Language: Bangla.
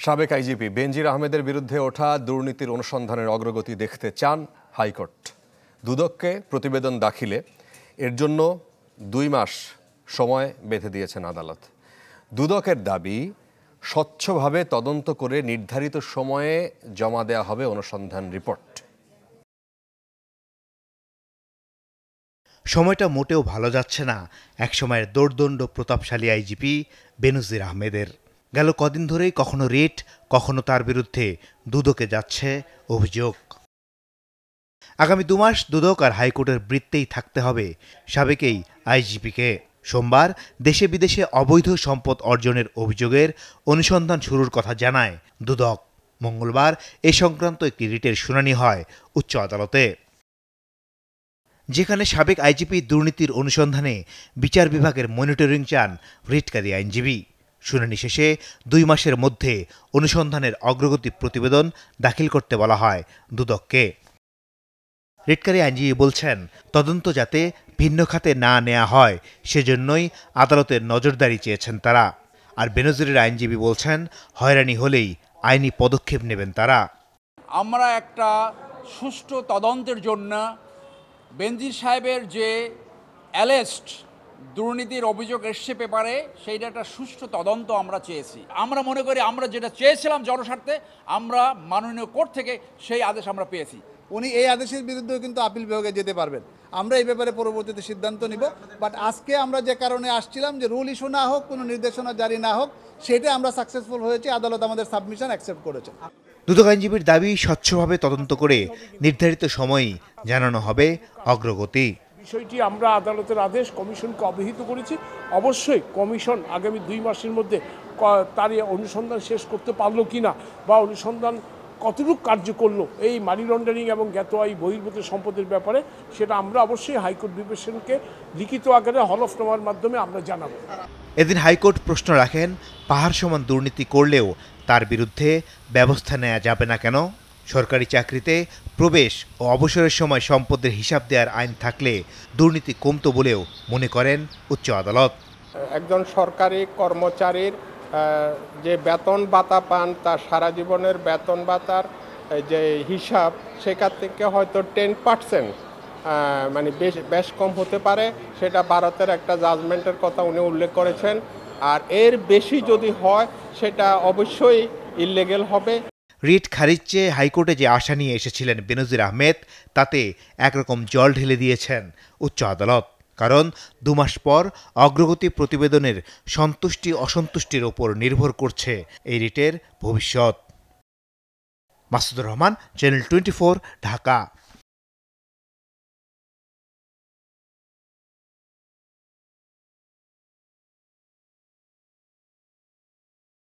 সাবেক আইজিপি বেনজির আহমেদের বিরুদ্ধে ওঠা দুর্নীতির অনুসন্ধানের অগ্রগতি দেখতে চান হাইকোর্ট। দুদককে প্রতিবেদন দাখিলে এর জন্য 2 মাস সময় বেঁধে দিয়েছেন আদালত। দুদকের দাবি, স্বচ্ছভাবে তদন্ত করে নির্ধারিত সময়ে জমা দেওয়া হবে অনুসন্ধান রিপোর্ট। সময়টা মোটেও ভালো যাচ্ছে না একসময়ের দোর্দণ্ড প্রতাপশালী আইজিপি বেনজির আহমেদের। গেল কদিন ধরেই কখনো রিট, কখনো তার বিরুদ্ধে দুদকে যাচ্ছে অভিযোগ। আগামী 2 মাস দুদক আর হাইকোর্টের বৃত্তেই থাকতে হবে সাবেক এই আইজিপিকে। সোমবার দেশে বিদেশে অবৈধ সম্পদ অর্জনের অভিযোগের অনুসন্ধান শুরুর কথা জানায় দুদক। মঙ্গলবার এ সংক্রান্ত একটি রিটের শুনানি হয় উচ্চ আদালতে, যেখানে সাবেক আইজিপি দুর্নীতির অনুসন্ধানে বিচার বিভাগের মনিটরিং চান রিটকারী আইনজীবী। শুনানি শেষে 2 মাসের মধ্যে অনুসন্ধানের অগ্রগতি প্রতিবেদন দাখিল করতে বলা হয় দুদককে। রিটকারী আইনজীবী বলছেন, তদন্ত যাতে ভিন্ন খাতে না নেওয়া হয় সেজন্যই আদালতের নজরদারি চেয়েছেন তারা। আর বেনজিরের আইনজীবী বলছেন, হয়রানি হলেই আইনি পদক্ষেপ নেবেন তারা। আমরা একটা সুষ্ঠু তদন্তের জন্য বেনজির সাহেবের যে অ্যালেস্ট দুর্নীতির অভিযোগ এসছে পেপারে, সেইটা একটা সুষ্ঠু তদন্ত আমরা চেয়েছি। আমরা মনে করি আমরা যেটা চেয়েছিলাম জনস্বার্থে, আমরা মাননীয় কোর্ট থেকে সেই আদেশ আমরা পেয়েছি। উনি এই আদেশের বিরুদ্ধেও কিন্তু আপিল বিভাগে যেতে পারবেন। আমরা এই ব্যাপারে পরবর্তীতে সিদ্ধান্ত নিব। বাট আজকে আমরা যে কারণে আসছিলাম যে রুল ইস্যু না হোক, কোনো নির্দেশনা জারি না হোক, সেটা আমরা সাকসেসফুল হয়েছি। আদালত আমাদের সাবমিশন অ্যাকসেপ্ট করেছে। দুদক আইনজীবীর দাবি, স্বচ্ছভাবে তদন্ত করে নির্ধারিত সময়ই জানানো হবে অগ্রগতি। বিষয়টি আমরা আদালতের আদেশ কমিশনকে অবহিত করেছি। অবশ্যই কমিশন আগামী 2 মাসের মধ্যে তার অনুসন্ধান শেষ করতে পারলো কিনা বা অনুসন্ধান কতটুকু কার্য করলো এই মানি লন্ডারিং এবং জ্ঞাত আয় বহির্ভূত সম্পদের ব্যাপারে, সেটা আমরা অবশ্যই হাইকোর্ট ডিভিশনকে লিখিত আকারে হলফনামার মাধ্যমে আমরা জানাবো। এদিন হাইকোর্ট প্রশ্ন রাখেন, পাহাড় সমান দুর্নীতি করলেও তার বিরুদ্ধে ব্যবস্থা নেওয়া যাবে না কেন? সরকারি চাকরিতে প্রবেশ ও অবসরের সময় সম্পদের হিসাব দেওয়ার আইন থাকলে দুর্নীতি কমতো বলেও মনে করেন উচ্চ আদালত। একজন সরকারি কর্মচারীর যে বেতন ভাতা পান, তার সারা জীবনের বেতন ভাতার যে হিসাব, সেখান থেকে হয়তো 10% মানে বেশ কম হতে পারে। সেটা ভারতের একটা জাজমেন্টের কথা উনি উল্লেখ করেছেন। আর এর বেশি যদি হয় সেটা অবশ্যই ইললিগ্যাল হবে। রিট খারিজ চেয়ে হাইকোর্টে যে আশা নিয়ে এসেছিলেন বেনজির আহমেদ, তাতে একরকম জল ঢেলে দিয়েছেন উচ্চ আদালত। কারণ 2 মাস পর অগ্রগতি প্রতিবেদনের সন্তুষ্টি অসন্তুষ্টির ওপর নির্ভর করছে এই রিটের ভবিষ্যৎ। মাসুদুর রহমান, চ্যানেল 24, ঢাকা।